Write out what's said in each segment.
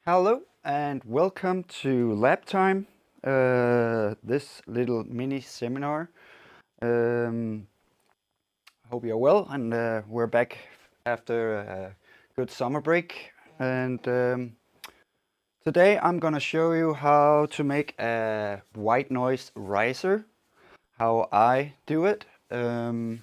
Hello and welcome to Lab Time, this little mini seminar. Um, Hope you're well, and we're back after a good summer break. And today I'm gonna show you how to make a white noise riser, how I do it. And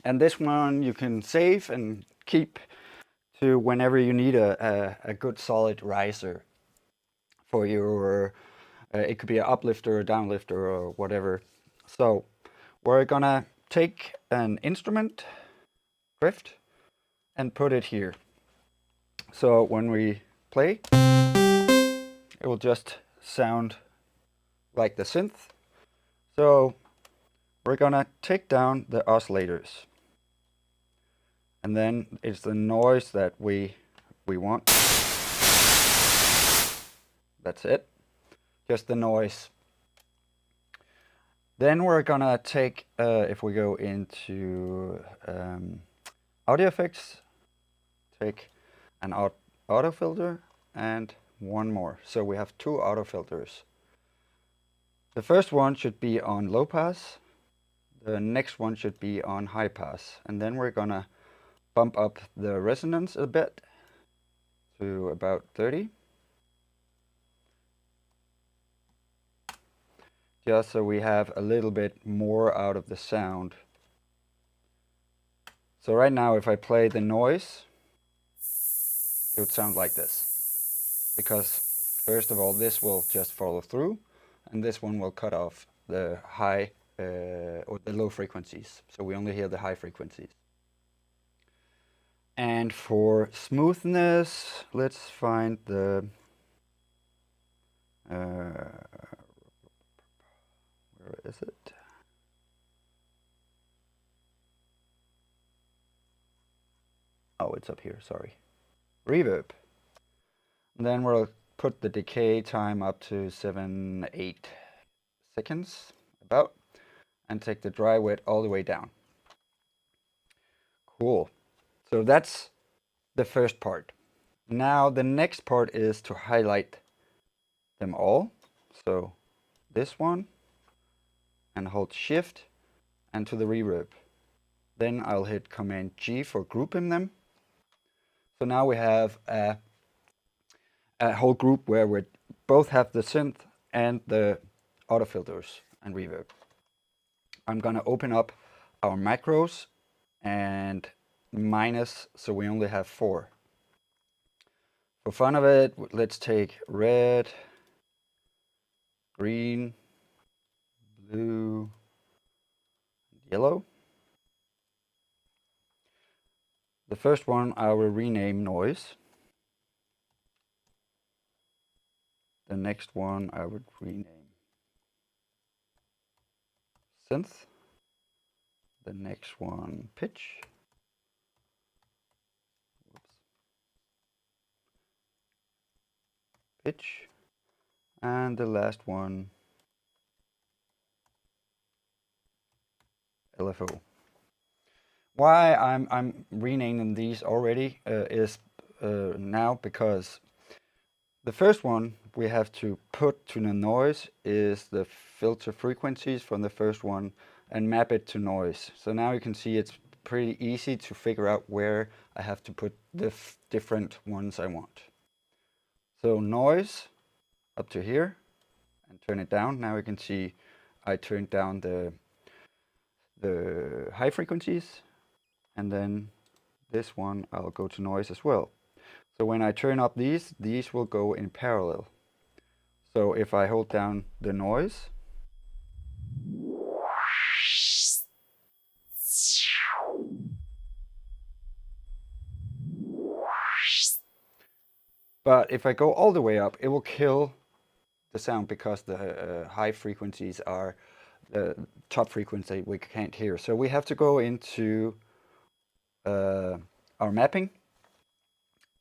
this one you can save and keep to whenever you need a good solid riser for your it could be an uplifter or downlifter or whatever. So we're gonna take an instrument drift and put it here. So when we play, it will just sound like the synth. So we're gonna take down the oscillators, and then it's the noise that we want. That's it, just the noise. Then we're gonna take, if we go into audio effects, take an auto filter and one more. So we have two auto filters. The first one should be on low pass. The next one should be on high pass. And then we're gonna bump up the resonance a bit to about 30. Just so we have a little bit more out of the sound. So right now if I play the noise, it would sound like this. Because first of all, this will just follow through, and this one will cut off the high or the low frequencies. So we only hear the high frequencies. And for smoothness, let's find the where is it? Oh, it's up here, sorry. Reverb. And then we'll put the decay time up to 7-8 seconds, about, and take the dry wet all the way down. Cool. So that's the first part. Now the next part is to highlight them all. So this one, and hold Shift and to the reverb. Then I'll hit Command G for grouping them. So now we have a whole group where we both have the synth and the auto filters and reverb. I'm gonna open up our macros and minus, so we only have 4. For fun of it, let's take red, green, blue, yellow. The first one I will rename noise. The next one I would rename synth. The next one pitch. Whoops. Pitch. And the last one LFO. Why I'm renaming these already is now because the first one we have to put to the noise is the filter frequencies from the first one and map it to noise. So now you can see it's pretty easy to figure out where I have to put the different ones I want. So noise up to here and turn it down. Now you can see I turned down the high frequencies, and then this one I'll go to noise as well. So when I turn up these will go in parallel. So if I hold down the noise, but if I go all the way up, it will kill the sound because the high frequencies are the top frequency we can't hear. So we have to go into our mapping,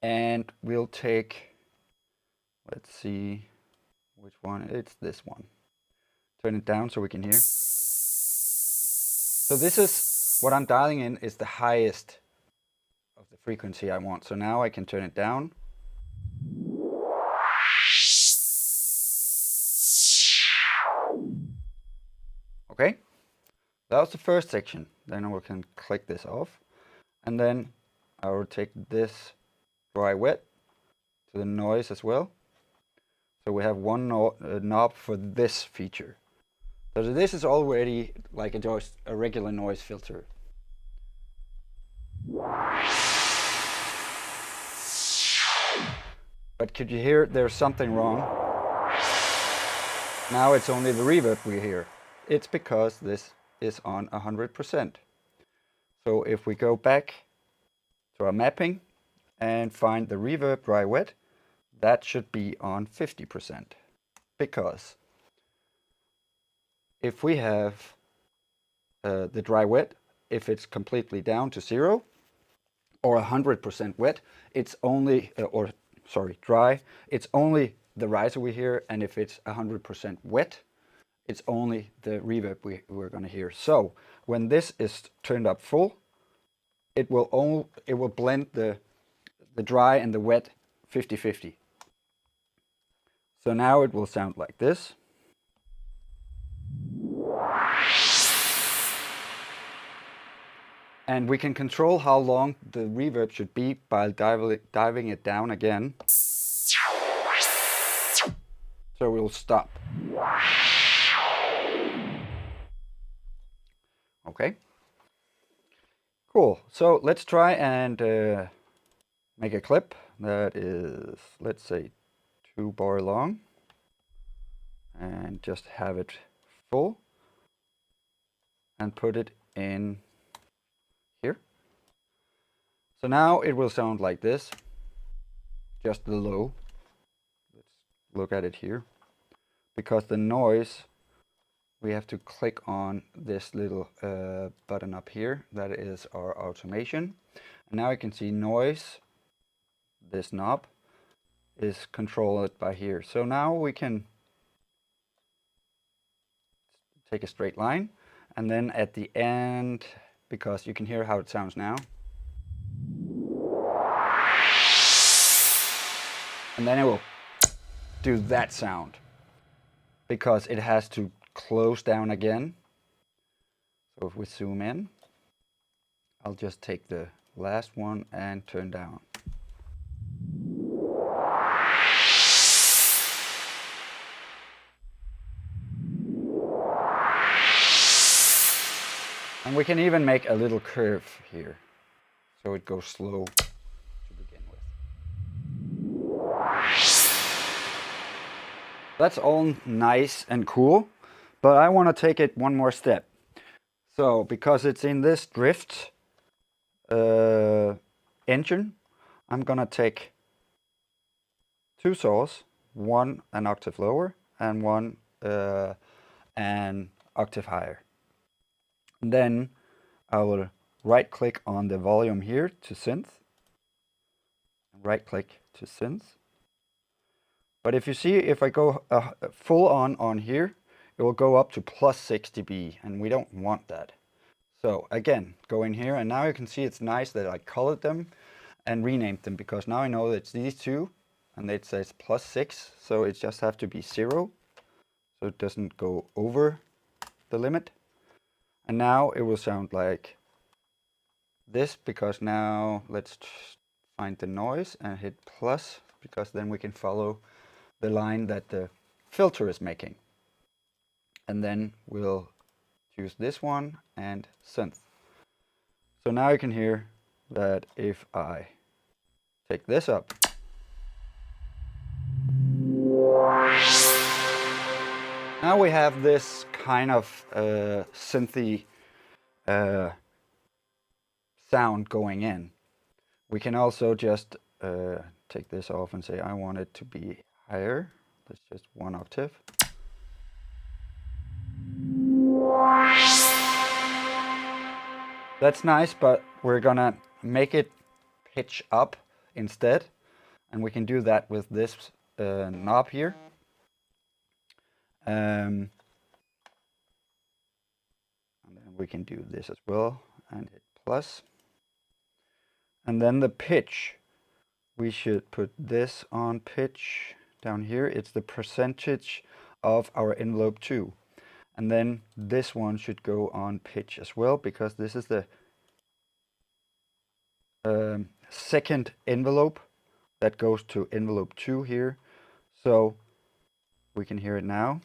and we'll take, let's see which one, it's this one. Turn it down so we can hear. So this is what I'm dialing in, is the highest of the frequency I want. So now I can turn it down. Okay, that was the first section. Then we can click this off, and then I will take this dry wet to the noise as well. So we have one knob for this feature. So this is already like a regular noise filter. But could you hear there's something wrong? Now it's only the reverb we hear. It's because this is on 100%. So if we go back to our mapping and find the reverb dry wet, that should be on 50%. Because if we have the dry wet, if it's completely down to 0 or 100% wet, it's only, dry, it's only the riser we hear, and if it's 100% wet, it's only the reverb we're going to hear. So when this is turned up full, it will blend the dry and the wet 50-50. So now it will sound like this. And we can control how long the reverb should be by diving it down again. So we'll stop. Okay. Cool. So let's try and make a clip that is, let's say, 2 bar long, and just have it full and put it in here. So now it will sound like this, just the low. Let's look at it here. Because the noise, we have to click on this little button up here. That is our automation. And now you can see noise, this knob, is controlled by here. So now we can take a straight line, and then at the end, because you can hear how it sounds now, and then it will do that sound because it has to close down again. So if we zoom in, I'll just take the last one and turn down. And we can even make a little curve here, so it goes slow to begin with. That's all nice and cool, but I want to take it one more step. So, because it's in this drift engine, I'm gonna take 2 saws, one an octave lower and one an octave higher. And then I will right click on the volume here to synth, right click to synth. But if you see, if I go full on here, it will go up to plus 60 dB, and we don't want that. So again, go in here, and now you can see it's nice that I colored them and renamed them, because now I know that it's these two, and it says plus 6, so it just have to be 0, so it doesn't go over the limit. And now it will sound like this, because now let's find the noise and hit plus, because then we can follow the line that the filter is making. And then we'll choose this one and synth. So now you can hear that if I take this up, now we have this kind of synthy sound going in. We can also just take this off and say I want it to be higher. That's just 1 octave. That's nice, but we're gonna make it pitch up instead, and we can do that with this knob here. And then we can do this as well and hit plus. And then the pitch, we should put this on pitch down here. It's the percentage of our envelope 2. And then this one should go on pitch as well, because this is the second envelope that goes to envelope 2 here. So we can hear it now.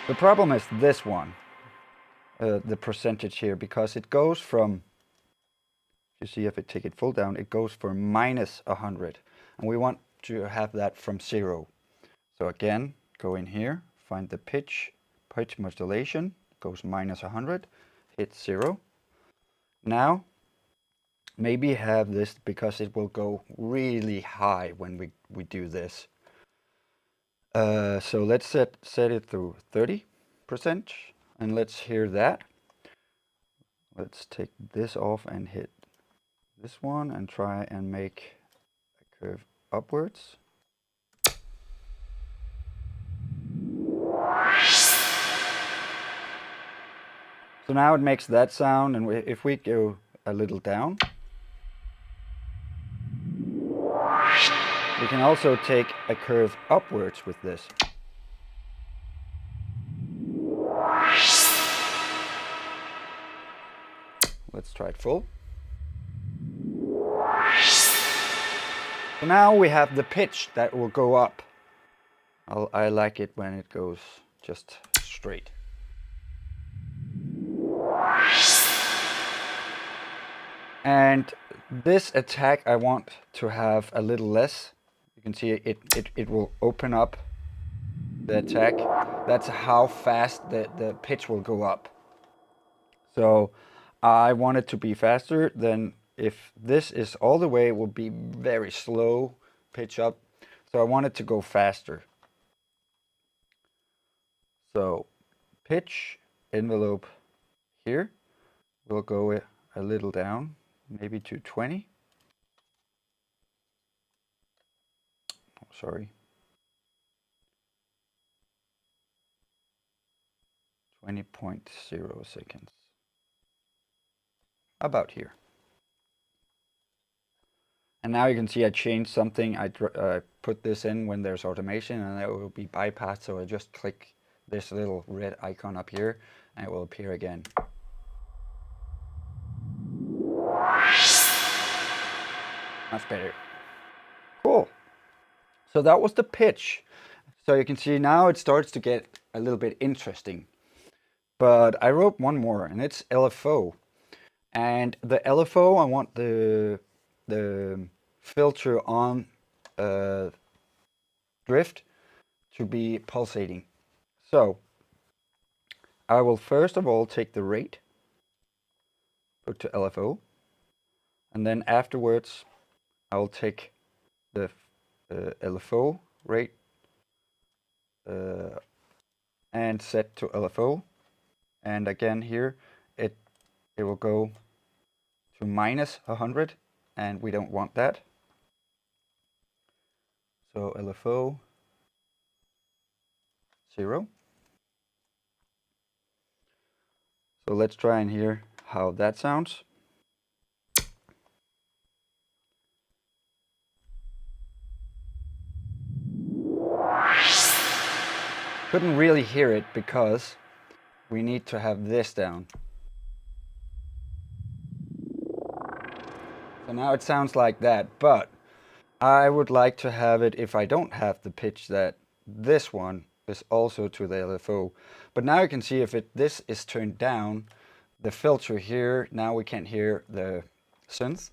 The problem is this one, the percentage here, because it goes from, you see if I take it full down, it goes for -100. And we want to have that from 0. So again, go in here, find the pitch modulation, goes -100, hit 0. Now, maybe have this, because it will go really high when we do this. So let's set it to 30%, and let's hear that. Let's take this off and hit this one and try and make a curve upwards. So now it makes that sound, and if we go a little down, we can also take a curve upwards with this. Let's try it full. So now we have the pitch that will go up. I like it when it goes just straight. And this attack I want to have a little less. You can see it will open up the attack. That's how fast the pitch will go up. So I want it to be faster. Then if this is all the way, it will be very slow pitch up. So I want it to go faster. So pitch envelope here will go a little down, maybe to 20. Oh, sorry. 20.0 seconds. About here. And now you can see I changed something. I put this in when there's automation, and it will be bypassed. So I just click this little red icon up here, and it will appear again. Much better. Cool. So that was the pitch. So you can see now it starts to get a little bit interesting. But I wrote one more, and it's LFO. And the LFO, I want the filter on drift to be pulsating. So I will first of all take the rate, put to LFO, and then afterwards I will take the LFO rate and set to LFO, and again here it will go to -100, and we don't want that. So LFO 0. So let's try and hear how that sounds. Couldn't really hear it because we need to have this down. So now it sounds like that, but I would like to have it, if I don't have the pitch, that this one is also to the LFO. But now you can see if this is turned down, the filter here, now we can't hear the synth.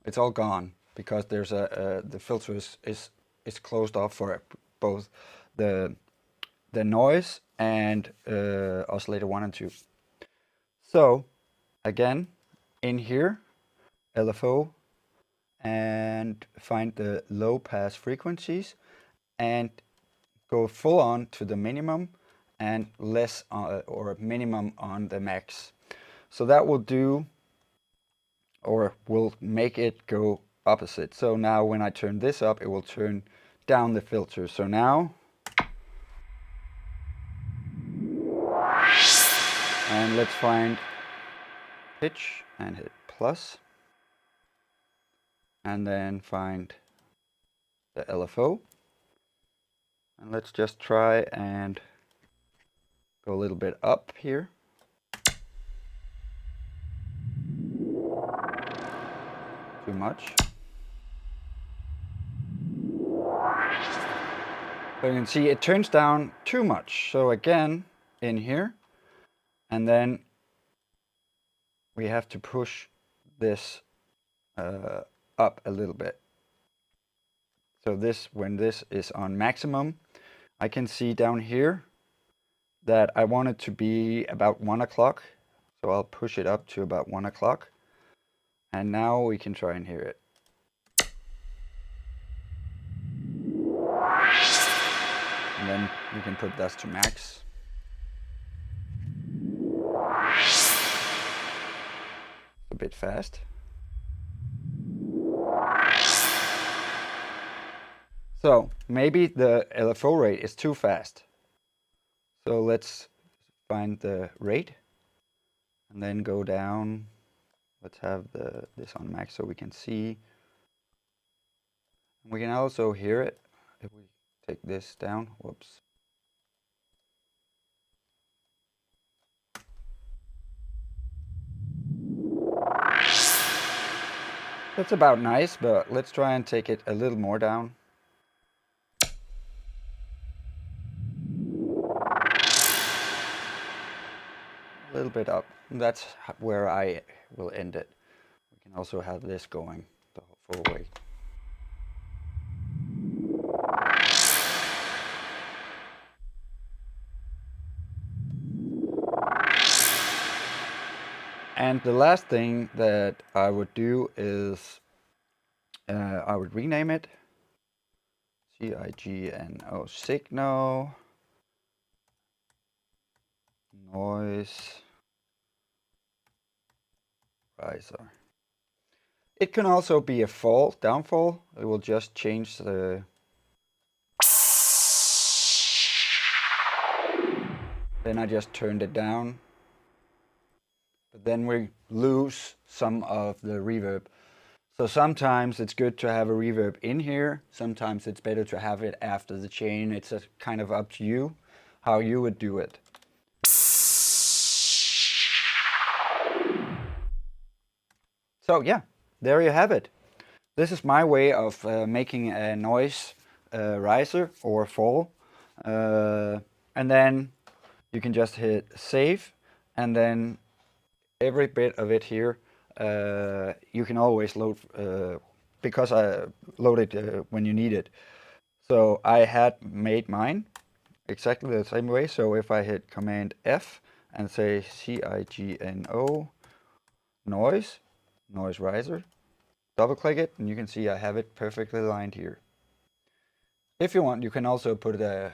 It's all gone because there's the filter is closed off for both the noise and oscillator 1 and 2. So again, in here, LFO, and find the low pass frequencies and go full on to the minimum and less or minimum on the max. So that will do, or will make it go opposite. So now when I turn this up, it will turn down the filter. So now, and let's find pitch and hit plus. and then find the LFO. And let's just try and go a little bit up here. Too much. So you can see it turns down too much. So again, in here, and then we have to push this up a little bit. So this, when this is on maximum, I can see down here that I want it to be about 1 o'clock. So I'll push it up to about 1 o'clock. And now we can try and hear it. And then you can put that to max. A bit fast. So maybe the LFO rate is too fast. So let's find the rate and then go down. Let's have this on max so we can see. We can also hear it if we take this down. Whoops. That's about nice, but let's try and take it a little more down. A little bit up. That's where I will end it. We can also have this going the full way. And the last thing that I would do is I would rename it Cigno, Cigno Noise Riser. It can also be a downfall. It will just change the. Then I just turned it down. But then we lose some of the reverb. So sometimes it's good to have a reverb in here. Sometimes it's better to have it after the chain. It's kind of up to you how you would do it. So yeah, there you have it. This is my way of making a noise riser or fall. And then you can just hit save, and then every bit of it here you can always load because I load it when you need it. So I had made mine exactly the same way. So if I hit Command F and say Cigno noise riser, double click it, and you can see I have it perfectly lined here. If you want, you can also put a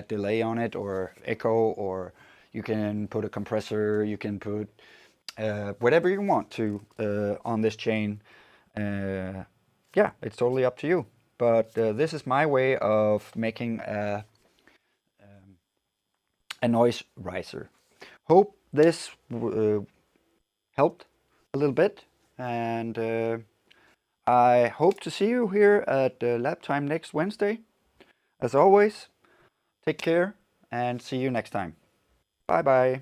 delay on it, or echo, or you can put a compressor, you can put whatever you want to on this chain. Yeah, it's totally up to you. But this is my way of making a noise riser. Hope this helped a little bit, and I hope to see you here at Lab Time next Wednesday. As always, take care and see you next time. Bye bye.